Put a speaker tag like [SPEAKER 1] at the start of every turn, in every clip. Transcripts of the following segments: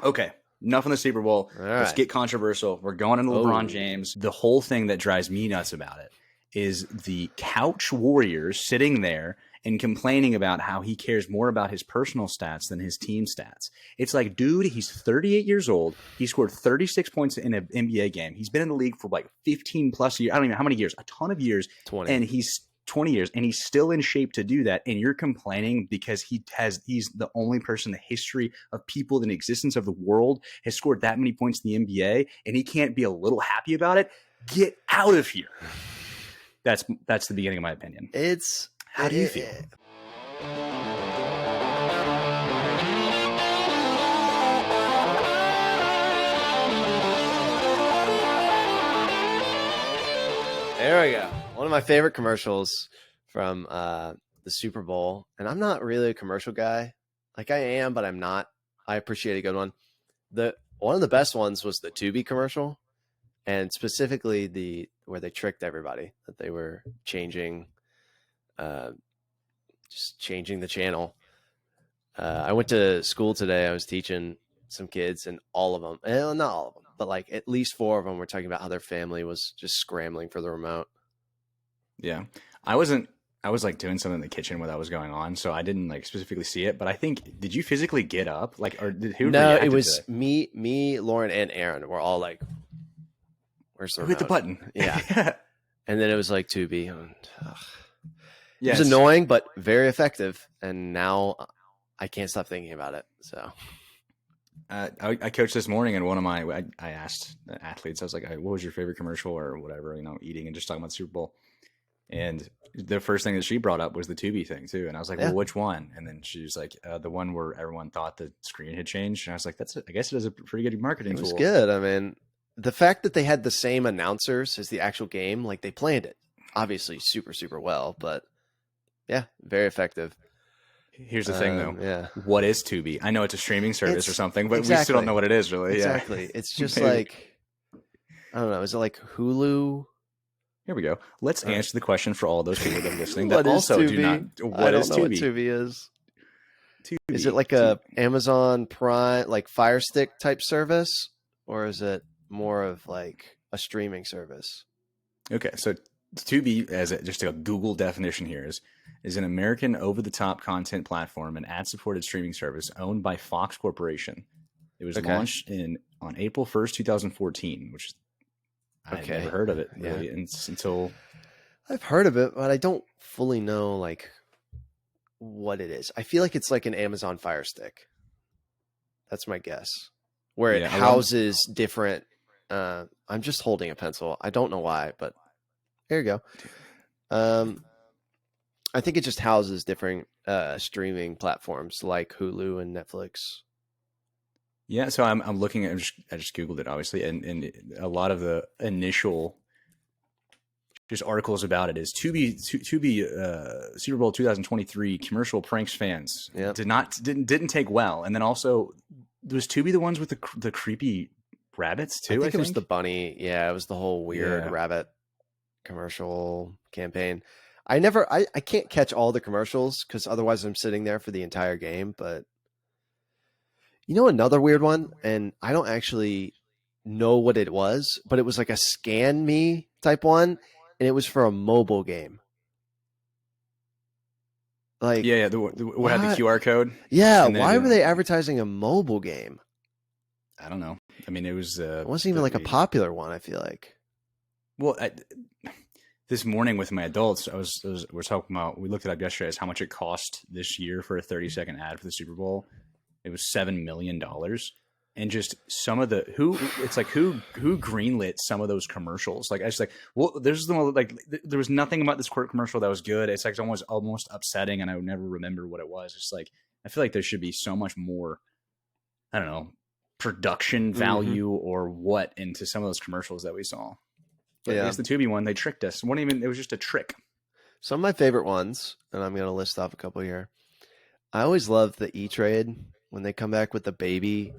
[SPEAKER 1] Okay, enough on the Super Bowl.
[SPEAKER 2] All
[SPEAKER 1] Let's
[SPEAKER 2] right.
[SPEAKER 1] get controversial. We're going into LeBron
[SPEAKER 2] Oh.
[SPEAKER 1] James. The whole thing that drives me nuts about it is the couch warriors sitting there and complaining about how he cares more about his personal stats than his team stats. It's like, dude, he's 38 years old. He scored 36 points in an NBA game. He's been in the league for like 15 plus years. I don't even know how many years, a ton of years.
[SPEAKER 2] 20.
[SPEAKER 1] And he's 20 years and he's still in shape to do that. And you're complaining because he's the only person in the history of people in the existence of the world has scored that many points in the NBA and he can't be a little happy about it. Get out of here. That's the beginning of my opinion. How do you feel?
[SPEAKER 2] There we go. One of my favorite commercials from the Super Bowl. And I'm not really a commercial guy. Like I am, but I'm not. I appreciate a good one. One of the best ones was the Tubi commercial. And specifically where they tricked everybody that they were changing the channel. I went to school today. I was teaching some kids, and all of them, not all of them, but like at least 4 of them were talking about how their family was just scrambling for the remote.
[SPEAKER 1] Yeah. I was like doing something in the kitchen while that was going on, so I didn't like specifically see it. But I think, did you physically get up? Like, or who?
[SPEAKER 2] No, it was me, Lauren, and Aaron. We're all like, "Where's the remote?"
[SPEAKER 1] Hit the button.
[SPEAKER 2] Yeah. And then it was like Tubi. And,
[SPEAKER 1] yeah,
[SPEAKER 2] it was annoying, but very effective. And now I can't stop thinking about it. So
[SPEAKER 1] I coached this morning, and I asked the athletes, I was like, "What was your favorite commercial or whatever?" Eating and just talking about the Super Bowl. And the first thing that she brought up was the Tubi thing too. And I was like, well, which one? And then she was like, the one where everyone thought the screen had changed. And I was like, I guess it is a pretty good marketing tool.
[SPEAKER 2] It was good. I mean, the fact that they had the same announcers as the actual game, like they planned it obviously super, super well, but yeah, very effective.
[SPEAKER 1] Here's the thing though.
[SPEAKER 2] Yeah.
[SPEAKER 1] What is Tubi? I know it's a streaming service or something, but we still don't know what it is really.
[SPEAKER 2] Exactly.
[SPEAKER 1] Yeah.
[SPEAKER 2] It's just like, I don't know. Is it like Hulu?
[SPEAKER 1] Here we go. Let's answer the question for all those people that are listening.
[SPEAKER 2] What
[SPEAKER 1] that
[SPEAKER 2] is
[SPEAKER 1] also
[SPEAKER 2] Tubi?
[SPEAKER 1] do not.
[SPEAKER 2] What is Tubi? What Tubi is?
[SPEAKER 1] Tubi.
[SPEAKER 2] Is it like a Amazon Prime, like Fire Stick type service, or is it more of like a streaming service?
[SPEAKER 1] Okay, so Tubi, just a Google definition here, is an American over-the-top content platform and ad-supported streaming service owned by Fox Corporation. It was launched on April 1st, 2014, which I've never heard of it really until
[SPEAKER 2] I've heard of it, but I don't fully know like what it is. I feel like it's like an Amazon Fire Stick. That's my guess. Where it houses different. I'm just holding a pencil. I don't know why, but there you go. I think it just houses different streaming platforms like Hulu and Netflix.
[SPEAKER 1] Yeah, so I'm looking at. I just Googled it, obviously, and a lot of the initial just articles about it is Tubi Super Bowl 2023 commercial pranks fans didn't take well, and then also was Tubi the ones with the creepy rabbits too?
[SPEAKER 2] I think it was the bunny. Yeah, it was the whole weird rabbit commercial campaign. I can't catch all the commercials because otherwise I'm sitting there for the entire game, but. You know, another weird one, and I don't actually know what it was, but it was like a scan me type one, and it was for a mobile game. Like,
[SPEAKER 1] what had the QR code?
[SPEAKER 2] Yeah, why were they advertising a mobile game?
[SPEAKER 1] I don't know. I mean, it
[SPEAKER 2] wasn't even like a popular one, I feel like.
[SPEAKER 1] Well, this morning with my adults, we're talking about, we looked it up yesterday as how much it cost this year for a 30-second ad for the Super Bowl. It was $7 million, and just some of who greenlit some of those commercials. Like I was like, well, there's there was nothing about this commercial that was good. It's like almost upsetting, and I would never remember what it was. It's like I feel like there should be so much more, I don't know, production value or what into some of those commercials that we saw. But I guess the Tubi one, they tricked us. It was just a trick.
[SPEAKER 2] Some of my favorite ones, and I'm going to list off a couple here. I always love the E-Trade. When they come back with the baby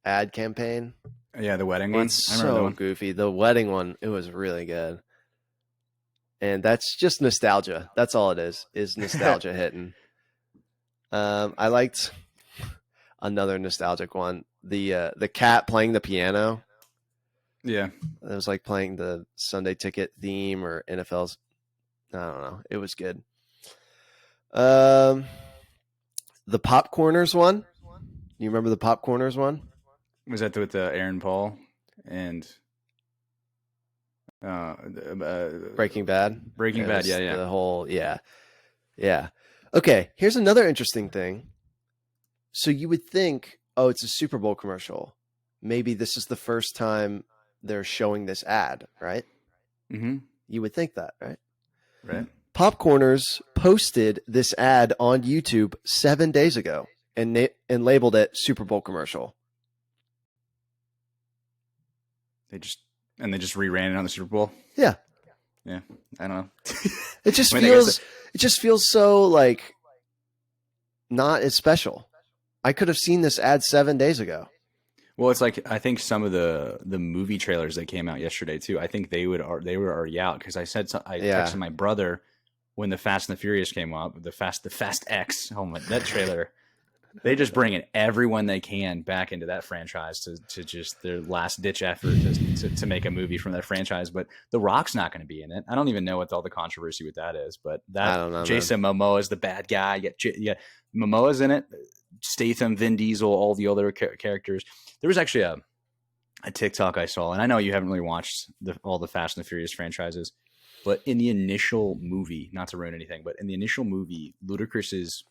[SPEAKER 2] ad campaign.
[SPEAKER 1] Yeah, the wedding one.
[SPEAKER 2] It's so goofy. The wedding one, it was really good. And that's just nostalgia. That's all it is nostalgia hitting. I liked another nostalgic one. the cat playing the piano.
[SPEAKER 1] Yeah.
[SPEAKER 2] It was like playing the Sunday Ticket theme or NFL's. I don't know. It was good. The Popcorners one. You remember the Popcorners one?
[SPEAKER 1] Was that with Aaron Paul and
[SPEAKER 2] Breaking Bad?
[SPEAKER 1] Breaking Bad, yeah.
[SPEAKER 2] The whole, yeah. Okay, here's another interesting thing. So you would think, oh, it's a Super Bowl commercial. Maybe this is the first time they're showing this ad, right?
[SPEAKER 1] Mm-hmm.
[SPEAKER 2] You would think that, right?
[SPEAKER 1] Right.
[SPEAKER 2] Popcorners posted this ad on YouTube 7 days ago and labeled it Super Bowl commercial.
[SPEAKER 1] They just reran it on the Super Bowl.
[SPEAKER 2] Yeah.
[SPEAKER 1] I don't know.
[SPEAKER 2] It just feels so like not as special. I could have seen this ad 7 days ago.
[SPEAKER 1] Well, it's like I think some of the movie trailers that came out yesterday too. I think they were already out because I texted my brother when the Fast and the Furious came up. The Fast X. Oh my, that trailer. They just bring in everyone they can back into that franchise to just their last ditch effort to make a movie from that franchise. But The Rock's not going to be in it. I don't even know what all the controversy with that is. But
[SPEAKER 2] I don't know,
[SPEAKER 1] Jason Momoa is the bad guy. Yeah, Momoa's in it. Statham, Vin Diesel, all the other characters. There was actually a TikTok I saw, and I know you haven't really watched all the Fast and the Furious franchises, but in the initial movie, not to ruin anything, but in the initial movie, Ludacris's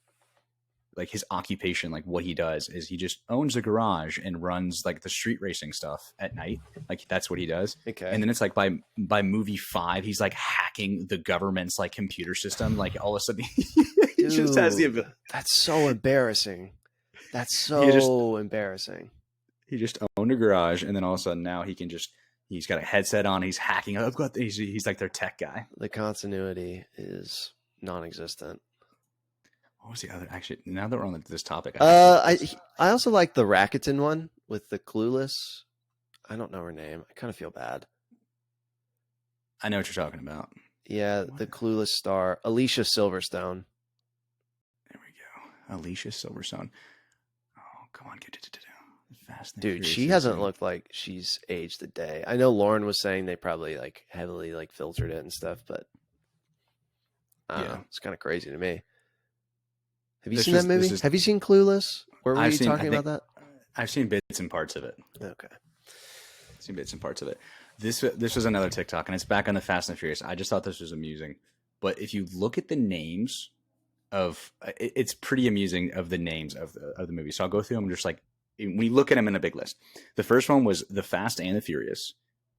[SPEAKER 1] like his occupation, like what he does is he just owns a garage and runs like the street racing stuff at night. Like that's what he does.
[SPEAKER 2] Okay.
[SPEAKER 1] And then it's like by movie 5, he's like hacking the government's like computer system. Like all of a sudden he just has the ability.
[SPEAKER 2] That's so embarrassing. That's so embarrassing.
[SPEAKER 1] He just owned a garage, and then all of a sudden now he's got a headset on. He's hacking. He's like their tech guy.
[SPEAKER 2] The continuity is non-existent.
[SPEAKER 1] What was the other? Actually, now that we're on this topic,
[SPEAKER 2] I also like the Rakuten one with the Clueless. I don't know her name. I kind of feel bad.
[SPEAKER 1] I know what you're talking about.
[SPEAKER 2] Yeah, the Clueless star, Alicia Silverstone.
[SPEAKER 1] There we go, Alicia Silverstone. Oh, come on, Fast.
[SPEAKER 2] Dude, she hasn't looked like she's aged a day. I know Lauren was saying they probably like heavily like filtered it and stuff, but I don't know. It's kind of crazy to me. Have you seen that movie? Have you seen Clueless? Where were you talking about that?
[SPEAKER 1] I've seen bits and parts of it.
[SPEAKER 2] Okay.
[SPEAKER 1] Seen bits and parts of it. This was another TikTok, and it's back on the Fast and Furious. I just thought this was amusing. But if you look at the names of, it's pretty amusing of the names of the movie. So I'll go through them just like, when you look at them in a big list. The first one was The Fast and the Furious.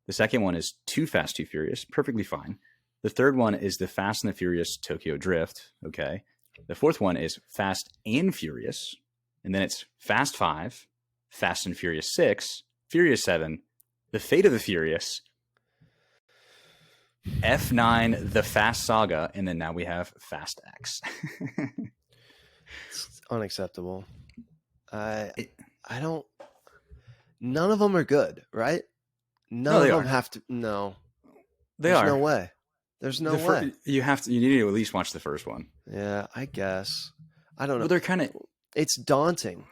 [SPEAKER 1] The second one is Too Fast, Too Furious. Perfectly fine. The third one is The Fast and the Furious Tokyo Drift. Okay. The fourth one is Fast and Furious. And then it's Fast 5, Fast and Furious 6, Furious 7, The Fate of the Furious, F9, The Fast Saga, and then now we have Fast X.
[SPEAKER 2] It's unacceptable. I don't. None of them are good, right? None of them have to. No,
[SPEAKER 1] they are.
[SPEAKER 2] There's no way. There's no way.
[SPEAKER 1] You need to at least watch the first one.
[SPEAKER 2] Yeah, I guess. I don't know.
[SPEAKER 1] Well, they're kind of.
[SPEAKER 2] It's daunting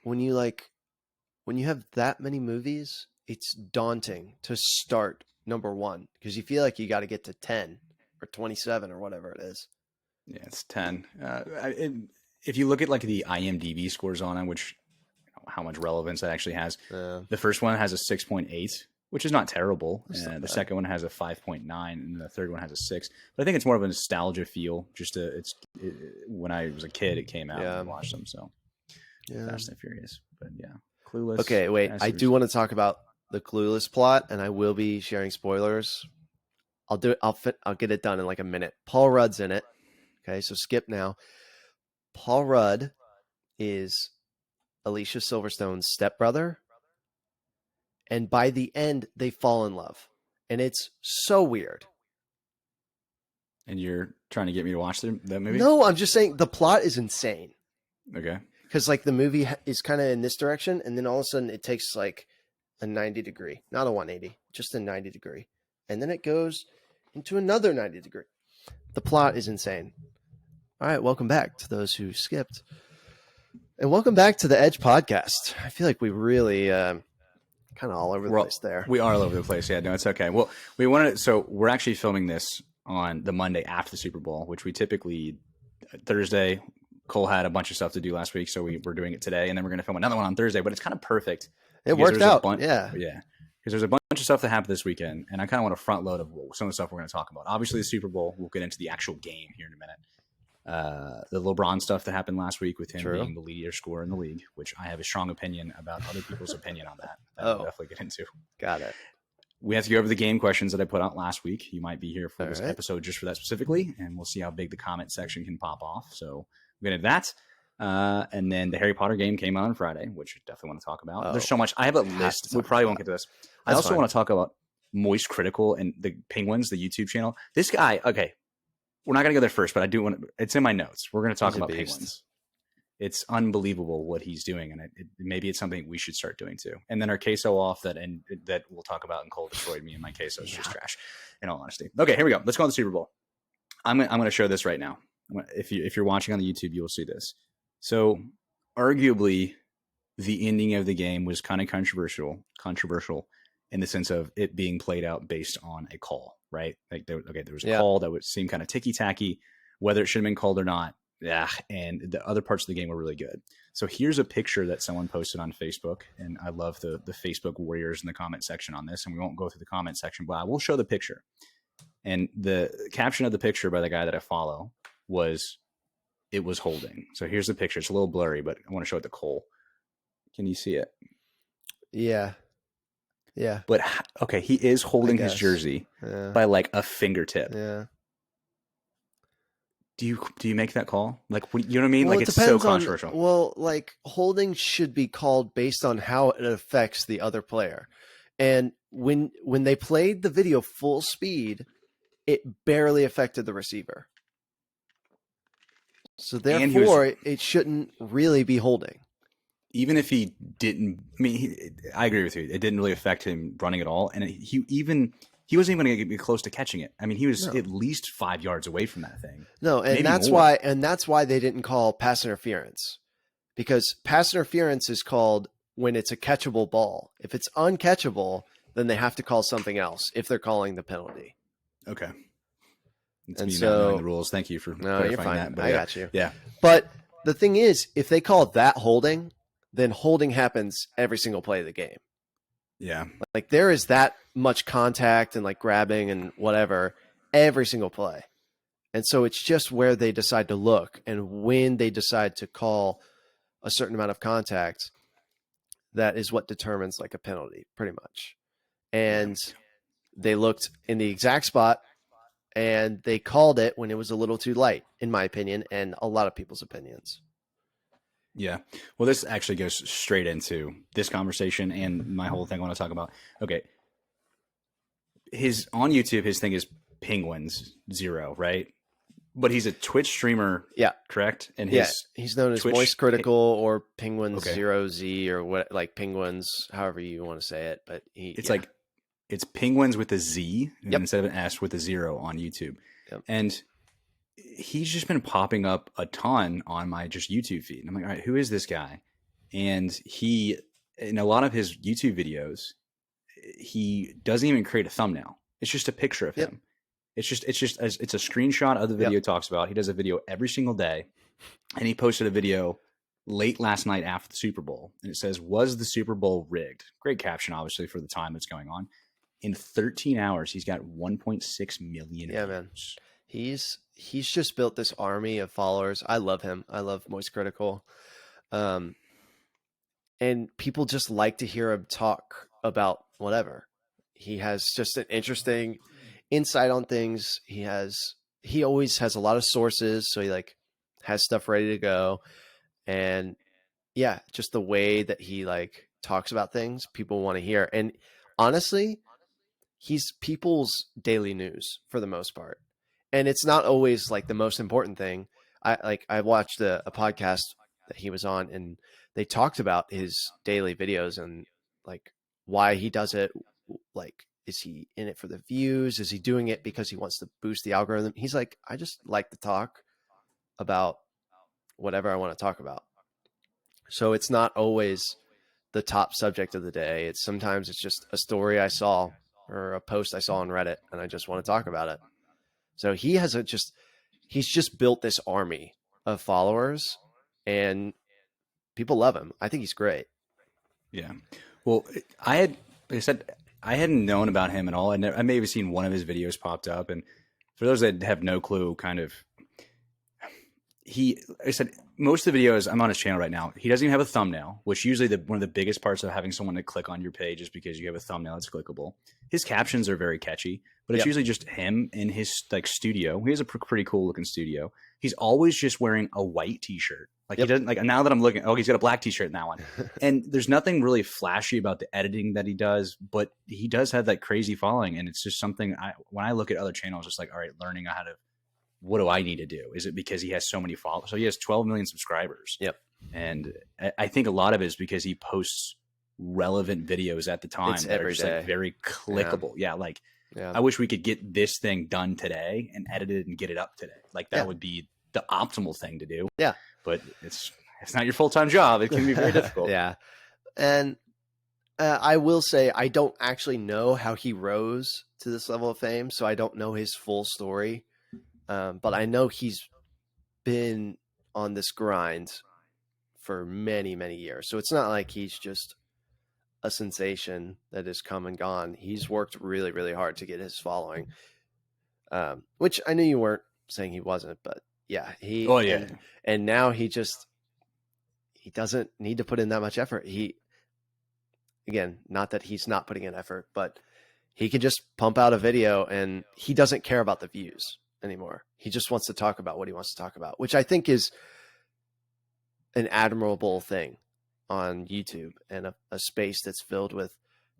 [SPEAKER 2] when you have that many movies. It's daunting to start number 1 because you feel like you got to get to 10 or 27 or whatever it is.
[SPEAKER 1] Yeah, it's 10. If you look at like the IMDb scores on it, which how much relevance that actually has, the first one has a 6.8, which is not terrible. The second one has a 5.9, and the third one has a 6. But I think it's more of a nostalgia feel. When I was a kid, it came out and I watched them. So Fast and Furious, but yeah, Clueless.
[SPEAKER 2] Okay, wait. I do want to talk about the Clueless plot, and I will be sharing spoilers. I'll do it. I'll get it done in like a minute. Paul Rudd's in it. Okay, so skip now. Paul Rudd is Alicia Silverstone's stepbrother. And by the end, they fall in love. And it's so weird.
[SPEAKER 1] And you're trying to get me to watch that movie?
[SPEAKER 2] No, I'm just saying the plot is insane.
[SPEAKER 1] Okay.
[SPEAKER 2] Because like the movie is kind of in this direction. And then all of a sudden it takes like a 90 degree, not a 180, just a 90 degree. And then it goes into another 90 degree. The plot is insane. All right, welcome back to those who skipped. And welcome back to the Edge podcast. I feel like we really kind of all over the place there.
[SPEAKER 1] We are all over the place. Yeah, no, it's okay. Well, we're actually filming this on the Monday after the Super Bowl, which we typically Thursday. Cole had a bunch of stuff to do last week, so we're doing it today, and then we're going to film another one on Thursday. But it's kind of perfect.
[SPEAKER 2] It worked out.
[SPEAKER 1] Yeah. Because there's a bunch of stuff that happened this weekend, and I kind of want to front load of some of the stuff we're going to talk about. Obviously, the Super Bowl. We'll get into the actual game here in a minute. The LeBron stuff that happened last week with him being the leader scorer in the league, which I have a strong opinion about other people's opinion on that. We'll definitely get into.
[SPEAKER 2] Got it. We
[SPEAKER 1] have to go over the game questions that I put out last week. You might be here for this episode just for that specifically, and we'll see how big the comment section can pop off. So we're going to that. And then the Harry Potter game came out on Friday, which I definitely want to talk about. There's so much. I have a list. We probably won't get to this. I also want to talk about Moist Critical and the Penguins, the YouTube channel. This guy, okay, we're not going to go there first, but I do want to, it's in my notes. We're going to talk about Penguins. It's unbelievable what he's doing, and maybe it's something we should start doing too. And then our queso off that we'll talk about, and Cole destroyed me, and my queso is just trash, in all honesty. Okay, here we go. Let's go on the Super Bowl. I'm going to show this right now. If you're watching on the YouTube, you will see this. So, arguably, the ending of the game was kind of controversial in the sense of it being played out based on a call, right? Like there was a call that would seem kind of ticky-tacky, whether it should have been called or not. Yeah, and the other parts of the game were really good. So here's a picture that someone posted on Facebook, and I love the Facebook warriors in the comment section on this, and we won't go through the comment section, but I will show the picture. And the caption of the picture by the guy that I follow was, "It was holding." So here's the picture. It's a little blurry, but I want to show it to Cole. Can you see it?
[SPEAKER 2] Yeah. Yeah.
[SPEAKER 1] But okay, he is holding his jersey by like a fingertip.
[SPEAKER 2] Yeah.
[SPEAKER 1] Do you make that call? Like, you know what I mean? Well, like, it's so controversial.
[SPEAKER 2] Like, holding should be called based on how it affects the other player. And when they played the video full speed, it barely affected the receiver. So therefore, it shouldn't really be holding.
[SPEAKER 1] Even if he didn't, I mean, I agree with you. It didn't really affect him running at all, and he wasn't even going to get close to catching it. I mean, he was at least 5 yards away from that thing.
[SPEAKER 2] No, and that's why they didn't call pass interference, because pass interference is called when it's a catchable ball. If it's uncatchable, then they have to call something else if they're calling the penalty.
[SPEAKER 1] Okay. It's me not knowing the rules. Thank you for clarifying
[SPEAKER 2] you're fine.
[SPEAKER 1] that. But
[SPEAKER 2] I got you.
[SPEAKER 1] Yeah.
[SPEAKER 2] But the thing is, if they call that holding, then holding happens every single play of the game.
[SPEAKER 1] Yeah.
[SPEAKER 2] Like, there is that much contact and like grabbing and whatever every single play. And so it's just where they decide to look, and when they decide to call a certain amount of contact, that is what determines like a penalty pretty much. And they looked in the exact spot, and they called it when it was a little too light, in my opinion, and a lot of people's opinions.
[SPEAKER 1] Yeah. Well, this actually goes straight into this conversation and my whole thing I want to talk about. Okay. On YouTube, his thing is Penguins 0, right? But he's a Twitch streamer. Yeah. Correct? And
[SPEAKER 2] he's known as Twitch, Moist Critical or Penguins 0Z or what, like Penguins, however you want to say it. But
[SPEAKER 1] it's Penguins with a Z instead of an S with a 0 on YouTube. Yep. And he's just been popping up a ton on my just YouTube feed. And I'm like, all right, who is this guy? And in a lot of his YouTube videos, he doesn't even create a thumbnail. It's just a picture of him. It's a screenshot of the video talks about. He does a video every single day. And he posted a video late last night after the Super Bowl. And it says, "Was the Super Bowl rigged?" Great caption, obviously, for the time that's going on. In 13 hours, he's got 1.6 million views.
[SPEAKER 2] Man. He's just built this army of followers. I love him. I love Moist Critical. And people just like to hear him talk about whatever. He has just an interesting insight on things. He always has a lot of sources, so he like has stuff ready to go. And yeah, just the way that he like talks about things, people want to hear. And honestly, he's people's daily news for the most part. And it's not always like the most important thing. I watched a podcast that he was on, and they talked about his daily videos and like why he does it. Like, is he in it for the views? Is he doing it because he wants to boost the algorithm? He's like, I just like to talk about whatever I want to talk about. So it's not always the top subject of the day. Sometimes it's just a story I saw or a post I saw on Reddit, and I just want to talk about it. So he's just built this army of followers, and people love him. I think he's great.
[SPEAKER 1] Yeah. Well, like I said, I hadn't known about him at all. I may have seen one of his videos popped up, and for those that have no clue, kind of, I said, most of the videos, I'm on his channel right now, he doesn't even have a thumbnail, which usually one of the biggest parts of having someone to click on your page is because you have a thumbnail that's clickable. His captions are very catchy, but it's usually just him in his like studio. He has a pretty cool looking studio. He's always just wearing a white t-shirt. Like he doesn't, like, now that I'm looking, he's got a black t-shirt in that one. And there's nothing really flashy about the editing that he does, but he does have that crazy following. And it's just something when I look at other channels, it's like, all right, learning how to, what do I need to do? Is it because he has so many followers? So he has 12 million subscribers.
[SPEAKER 2] Yep.
[SPEAKER 1] And I think a lot of it is because he posts relevant videos at the time that are just like very clickable. Yeah. I wish we could get this thing done today and edit it and get it up today. Like that would be the optimal thing to do.
[SPEAKER 2] Yeah.
[SPEAKER 1] But it's not your full-time job. It can be very difficult.
[SPEAKER 2] Yeah. And I will say, I don't actually know how he rose to this level of fame. So I don't know his full story. But I know he's been on this grind for many, many years. So it's not like he's just a sensation that has come and gone. He's worked really, really hard to get his following, which I knew you weren't saying he wasn't, but yeah, and now he doesn't need to put in that much effort. Again, not that he's not putting in effort, but he can just pump out a video and he doesn't care about the views anymore. He just wants to talk about what he wants to talk about, which I think is an admirable thing on YouTube and a space that's filled with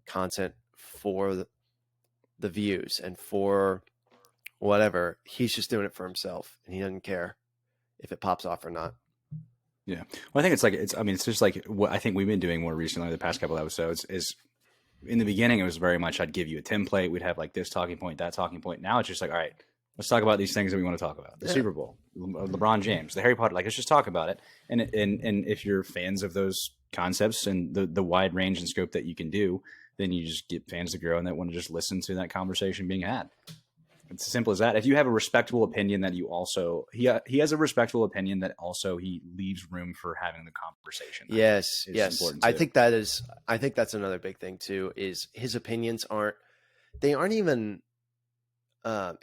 [SPEAKER 2] content for the views and for whatever. He's just doing it for himself and he doesn't care if it pops off or not.
[SPEAKER 1] Yeah. Well, I think it's just like what I think we've been doing more recently, the past couple of episodes, is in the beginning, it was very much, I'd give you a template. We'd have like this talking point, that talking point. Now it's just like, all right, let's talk about these things that we want to talk about. The Super Bowl, LeBron James, the Harry Potter, like, let's just talk about it. And if you're fans of those concepts and the wide range and scope that you can do, then you just get fans to grow and that want to just listen to that conversation being had. It's as simple as that. If you have a respectable opinion that you also, he has a respectable opinion that also he leaves room for having the conversation.
[SPEAKER 2] Yes. I think that's another big thing too, is his opinions aren't even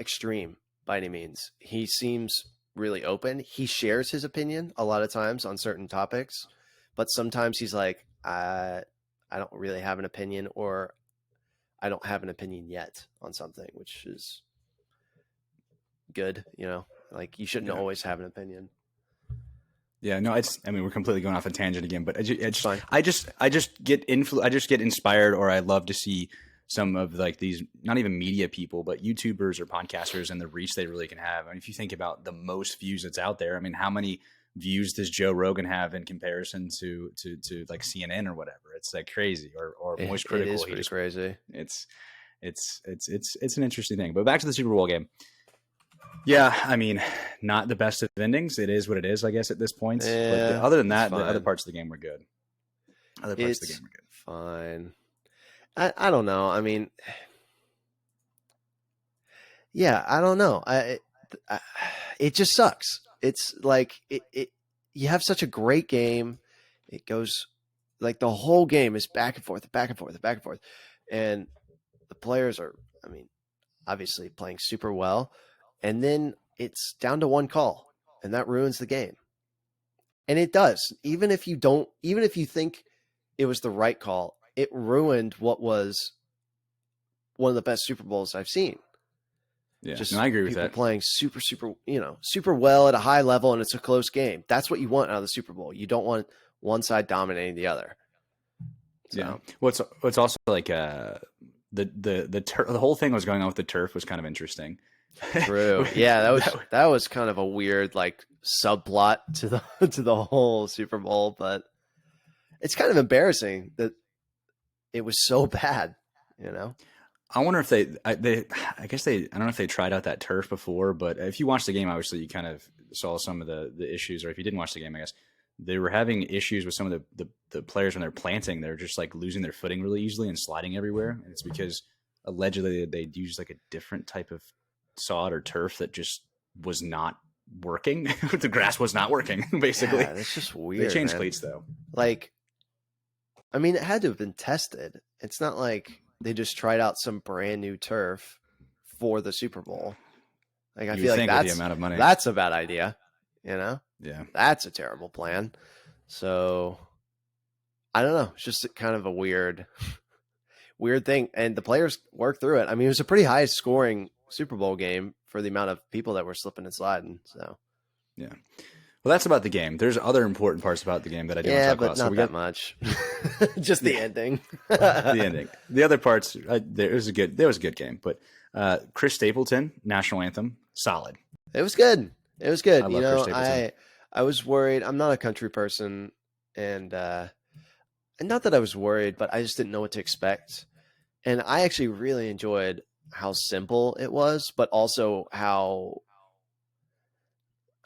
[SPEAKER 2] extreme by any means. He seems really open. He shares his opinion a lot of times on certain topics, but sometimes he's like, I don't really have an opinion, or I don't have an opinion yet on something, which is good. Like you shouldn't always have an opinion.
[SPEAKER 1] Yeah, no, we're completely going off a tangent again, but I just get inspired, or I love to see some of like these, not even media people, but YouTubers or podcasters and the reach they really can have. I mean, if you think about the most views that's out there, I mean, how many views does Joe Rogan have in comparison to like CNN or whatever? It's like crazy, or Moist Critical.
[SPEAKER 2] It is pretty crazy.
[SPEAKER 1] It's an interesting thing. But back to the Super Bowl game. Yeah, I mean, not the best of endings. It is what it is, I guess, at this point.
[SPEAKER 2] Yeah,
[SPEAKER 1] but other than that, the other parts of the game were good.
[SPEAKER 2] Fine. I don't know. I mean, yeah, I don't know. It just sucks. It's like you have such a great game. It goes like the whole game is back and forth, and the players are, I mean, obviously playing super well. And then it's down to one call, and that ruins the game. And it does. Even if you think it was the right call, it ruined what was one of the best Super Bowls I've seen.
[SPEAKER 1] Yeah, I agree with that.
[SPEAKER 2] Playing super, super well at a high level, and it's a close game. That's what you want out of the Super Bowl. You don't want one side dominating the other. So.
[SPEAKER 1] Yeah. What's also like the whole thing was going on with the turf was kind of interesting.
[SPEAKER 2] True. Yeah, that was kind of a weird like subplot to the whole Super Bowl, but it's kind of embarrassing that it was so bad,
[SPEAKER 1] I wonder if I don't know if they tried out that turf before, but if you watched the game, obviously you kind of saw some of the issues, or if you didn't watch the game, I guess they were having issues with some of the players when they're planting. They're just like losing their footing really easily and sliding everywhere. And it's because allegedly they'd used like a different type of sod or turf that just was not working. The grass was not working, basically.
[SPEAKER 2] Yeah, that's just weird.
[SPEAKER 1] They changed
[SPEAKER 2] man.
[SPEAKER 1] cleats though.
[SPEAKER 2] Like, I mean, it had to have been tested. It's not like they just tried out some brand new turf for the Super Bowl. Like, I feel like
[SPEAKER 1] that's the amount of money.
[SPEAKER 2] That's a bad idea. You know?
[SPEAKER 1] Yeah.
[SPEAKER 2] That's a terrible plan. So I don't know. It's just kind of a weird thing. And the players worked through it. I mean, it was a pretty high scoring Super Bowl game for the amount of people that were slipping and sliding. So
[SPEAKER 1] yeah. Well, that's about the game. There's other important parts about the game that I don't want to talk about.
[SPEAKER 2] Yeah, but not that much. Just the ending.
[SPEAKER 1] The ending. The other parts, there was a good game. But Chris Stapleton, national anthem, solid.
[SPEAKER 2] It was good. It was good.
[SPEAKER 1] I love Chris Stapleton.
[SPEAKER 2] I was worried. I'm not a country person, and not that I was worried, but I just didn't know what to expect. And I actually really enjoyed how simple it was, but also how,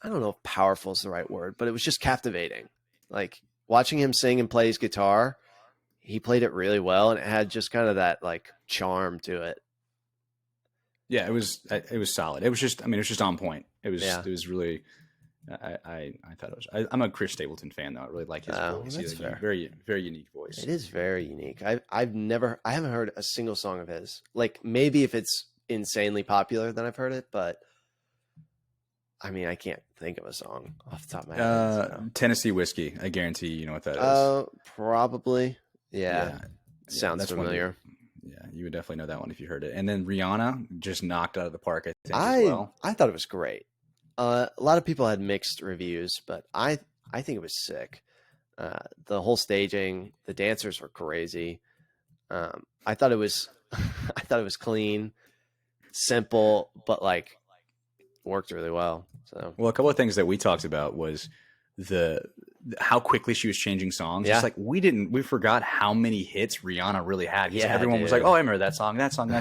[SPEAKER 2] I don't know if powerful is the right word, but it was just captivating. Like watching him sing and play his guitar, he played it really well, and it had just kind of that like charm to it.
[SPEAKER 1] Yeah, it was solid. It was just on point. It was really, I thought it was, I'm a Chris Stapleton fan though. I really like his voice. He's a very, very unique voice.
[SPEAKER 2] It is very unique. I haven't heard a single song of his. Like maybe if it's insanely popular, then I've heard it, but I mean, I can't think of a song off the top of my head. So.
[SPEAKER 1] Tennessee Whiskey. I guarantee you know what that is.
[SPEAKER 2] Probably. Yeah. Sounds familiar.
[SPEAKER 1] Yeah, you would definitely know that one if you heard it. And then Rihanna just knocked out of the park, I think,
[SPEAKER 2] as
[SPEAKER 1] well.
[SPEAKER 2] I thought it was great. A lot of people had mixed reviews, but I think it was sick. The whole staging, the dancers were crazy. I thought it was clean, simple, but like worked really well. So,
[SPEAKER 1] well, a couple of things that we talked about was how quickly she was changing songs.
[SPEAKER 2] Yeah.
[SPEAKER 1] It's like we forgot how many hits Rihanna really had. Yeah, everyone was like, "Oh, I remember that song, that song."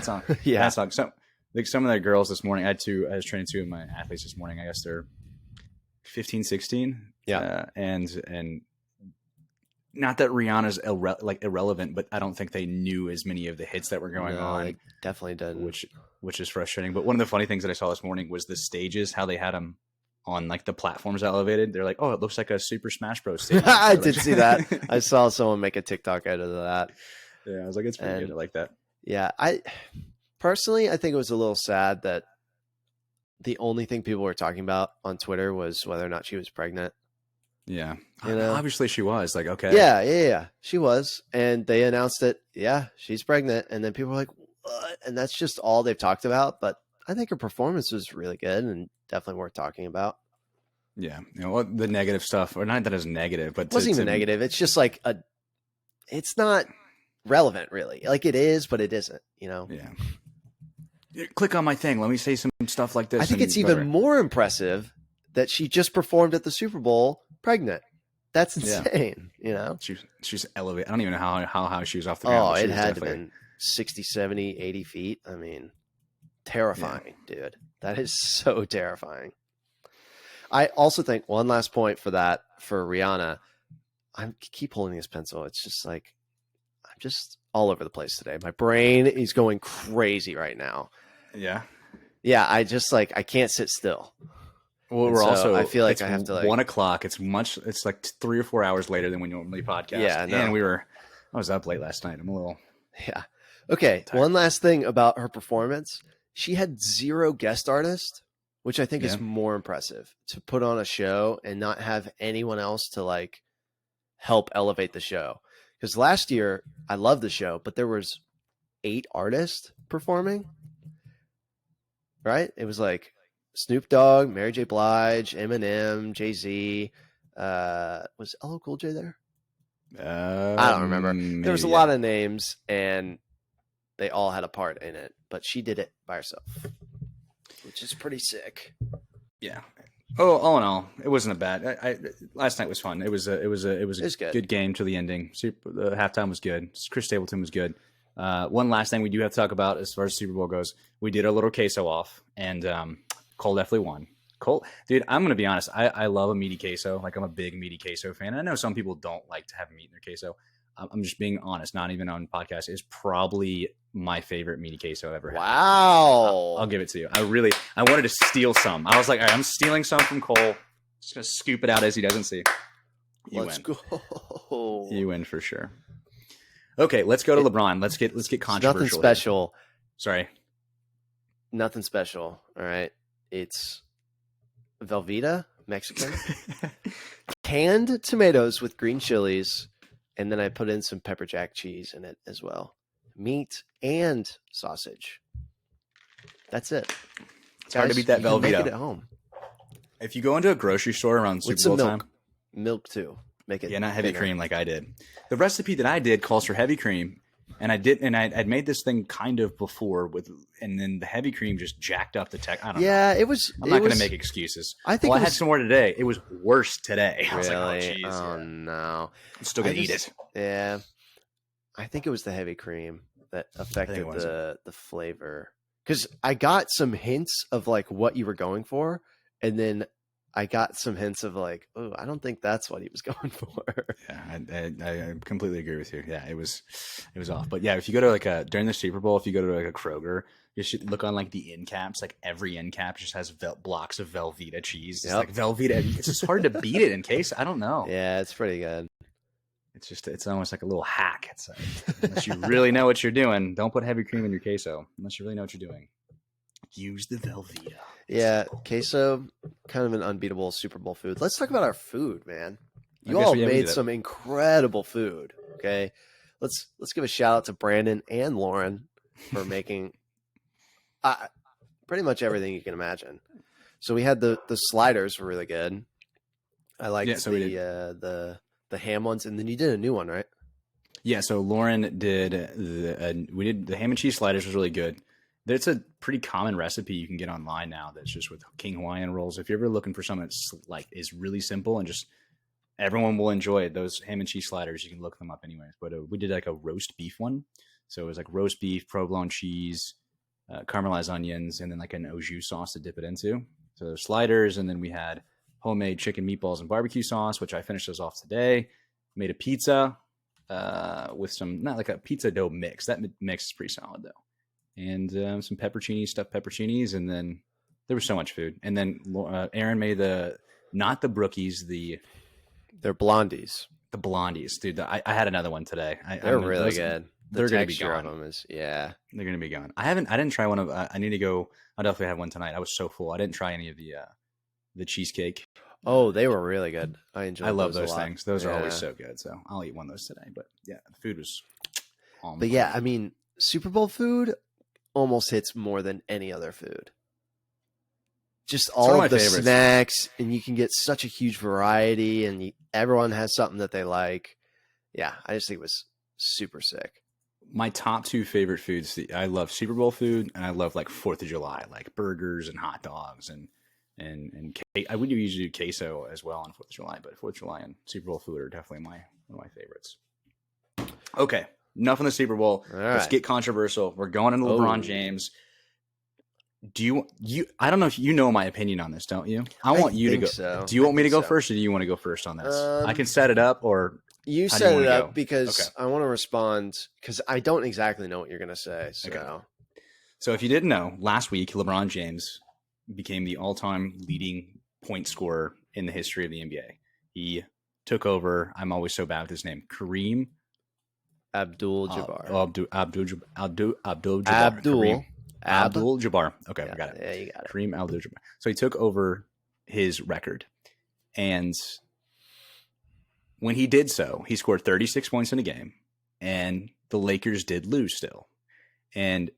[SPEAKER 2] Yeah.
[SPEAKER 1] That song. So, like some of the girls this morning, I was training two of my athletes this morning. I guess they're 15, 16.
[SPEAKER 2] Yeah.
[SPEAKER 1] And not that Rihanna's irrelevant, but I don't think they knew as many of the hits that were going on.
[SPEAKER 2] They definitely didn't.
[SPEAKER 1] Which is frustrating. But one of the funny things that I saw this morning was the stages, how they had them on like the platforms elevated. They're like, "Oh, it looks like a Super Smash Bros. Stage."
[SPEAKER 2] I did see that. I saw someone make a TikTok out of that.
[SPEAKER 1] Yeah, I was like, it's pretty good. I like that.
[SPEAKER 2] Yeah, personally, I think it was a little sad that the only thing people were talking about on Twitter was whether or not she was pregnant.
[SPEAKER 1] Yeah, obviously she was. Like, okay,
[SPEAKER 2] yeah, she was, and they announced it. Yeah, she's pregnant, and then people were like, "What?" And that's just all they've talked about. But I think her performance was really good and definitely worth talking about.
[SPEAKER 1] Yeah, the negative stuff, or not that it's negative, but
[SPEAKER 2] it wasn't even negative. It's just like it's not relevant really. Like it is, but it isn't.
[SPEAKER 1] Yeah. Click on my thing. Let me say some stuff like this.
[SPEAKER 2] I think it's even more impressive that she just performed at the Super Bowl pregnant. That's insane.
[SPEAKER 1] She's elevated. I don't even know how high she was off the ground.
[SPEAKER 2] Oh, it had to have been 60, 70, 80 feet. I mean, terrifying, dude. That is so terrifying. I also think one last point for Rihanna. I keep holding this pencil. It's just like, I'm just all over the place today. My brain is going crazy right now.
[SPEAKER 1] Yeah.
[SPEAKER 2] Yeah. I just I can't sit still.
[SPEAKER 1] Well,
[SPEAKER 2] I feel like I have to
[SPEAKER 1] 1 o'clock. It's like 3 or 4 hours later than we normally podcast.
[SPEAKER 2] Yeah. No.
[SPEAKER 1] And I was up late last night. I'm a little.
[SPEAKER 2] Yeah. Okay. Tired. One last thing about her performance. She had 0 guest artists, which I think is more impressive, to put on a show and not have anyone else to help elevate the show. Because last year I loved the show, but there was 8 artists performing. Right? It was like Snoop Dogg, Mary J. Blige, Eminem, Jay-Z. Was LL Cool J there? I don't remember. There was a lot of names, and they all had a part in it, but she did it by herself, which is pretty sick.
[SPEAKER 1] Yeah. Oh, all in all, it wasn't a bad. Last night was fun. It was a good game to the ending. The halftime was good. Chris Stapleton was good. One last thing we do have to talk about as far as Super Bowl goes, we did our little queso off, and Cole definitely won. Cole, dude, I'm gonna be honest. I love a meaty queso. Like I'm a big meaty queso fan. I know some people don't like to have meat in their queso. I'm just being honest. Not even on podcast. Is probably my favorite meaty queso I've ever had.
[SPEAKER 2] Wow.
[SPEAKER 1] I'll give it to you. I wanted to steal some. I was like, all right, I'm stealing some from Cole. Just gonna scoop it out as he doesn't see.
[SPEAKER 2] Let's go.
[SPEAKER 1] You win for sure. Okay, let's go to LeBron. Let's get controversial.
[SPEAKER 2] Nothing special.
[SPEAKER 1] Here. Sorry.
[SPEAKER 2] Nothing special. All right. It's Velveeta, Mexican. Canned tomatoes with green chilies. And then I put in some pepper jack cheese in it as well. Meat and sausage. That's it.
[SPEAKER 1] It's hard to beat that Velveeta.
[SPEAKER 2] Make it at home.
[SPEAKER 1] If you go into a grogrocery store around Super Bowl time.
[SPEAKER 2] Milk too. Make it.
[SPEAKER 1] Yeah, not heavy cream like I did. The recipe that I did calls for heavy cream. And I'd made this thing kind of before and then the heavy cream just jacked up the tech. I don't know.
[SPEAKER 2] Yeah, it was.
[SPEAKER 1] I'm not going to make excuses.
[SPEAKER 2] I think
[SPEAKER 1] I had some more today. It was worse today. I was like, oh, geez.
[SPEAKER 2] Oh, no.
[SPEAKER 1] I'm still going to eat it.
[SPEAKER 2] Yeah. I think it was the heavy cream that affected the flavor. Because I got some hints of like what you were going for. And then I got some hints of like, oh, I don't think that's what he was going for.
[SPEAKER 1] Yeah, I completely agree with you. Yeah, it was off. But yeah, if you go to like during the Super Bowl, if you go to like a Kroger, you should look on like the end caps. Like every end cap just has blocks of Velveeta cheese. It's like Velveeta. It's just hard to beat it in case. I don't know.
[SPEAKER 2] Yeah, it's pretty good.
[SPEAKER 1] It's almost like a little hack. It's like, unless you really know what you're doing, don't put heavy cream in your queso. Unless you really know what you're doing, use the Velveeta.
[SPEAKER 2] Yeah, queso, kind of an unbeatable Super Bowl food. Let's talk about our food, man. You all made some incredible food. Okay, let's give a shout out to Brandon and Lauren for making pretty much everything you can imagine. So we had the sliders were really good. I liked the ham ones, and then you did a new one, right?
[SPEAKER 1] Yeah. So Lauren did we did the ham and cheese sliders was really good. It's a pretty common recipe you can get online now. That's just with King Hawaiian rolls. If you're ever looking for something that's like is really simple and just everyone will enjoy it, those ham and cheese sliders, you can look them up anyways. But we did like a roast beef one, so it was like roast beef, provolone cheese, caramelized onions, and then like an au jus sauce to dip it into. So sliders, and then we had homemade chicken meatballs and barbecue sauce, which I finished those off today. Made a pizza with some not like a pizza dough mix. That mix is pretty solid though. And some stuffed pepperoncinis, and then there was so much food. And then Aaron made not the brookies,
[SPEAKER 2] they're blondies.
[SPEAKER 1] The blondies, dude. I had another one today.
[SPEAKER 2] They're really good.
[SPEAKER 1] They're going to be gone.
[SPEAKER 2] Of them they're
[SPEAKER 1] going to be gone. I didn't try one of. I need to go. I'll definitely have one tonight. I was so full. I didn't try any of the cheesecake.
[SPEAKER 2] Oh, they were really good. I
[SPEAKER 1] love those things. Those are always so good. So I'll eat one of those today. But yeah, the food was.
[SPEAKER 2] But yeah, I mean, Super Bowl food almost hits more than any other food. Just all of the snacks, and you can get such a huge variety, and everyone has something that they like. Yeah, I just think it was super sick.
[SPEAKER 1] My top two favorite foods, I love Super Bowl food, and I love like 4th of July, like burgers and hot dogs, and I would usually do queso as well on 4th of July, but 4th of July and Super Bowl food are definitely one of my favorites. Okay. Enough on the Super Bowl. Let's get controversial. We're going into LeBron James. Do you? I don't know if you know my opinion on this, don't you? I want you to go.
[SPEAKER 2] So.
[SPEAKER 1] Do you want me to go first, or do you want to go first on this? I can set it up, or
[SPEAKER 2] you set it up because I want to respond because I don't exactly know what you're going to say.
[SPEAKER 1] So if you didn't know, last week LeBron James became the all-time leading point scorer in the history of the NBA. He took over. I'm always so bad with his name, Kareem
[SPEAKER 2] Abdul-Jabbar.
[SPEAKER 1] Abdul-Jabbar. Okay, I got it.
[SPEAKER 2] Yeah, you got it.
[SPEAKER 1] Kareem Abdul-Jabbar. So he took over his record. And when he did so, he scored 36 points in a game. And the Lakers did lose still. And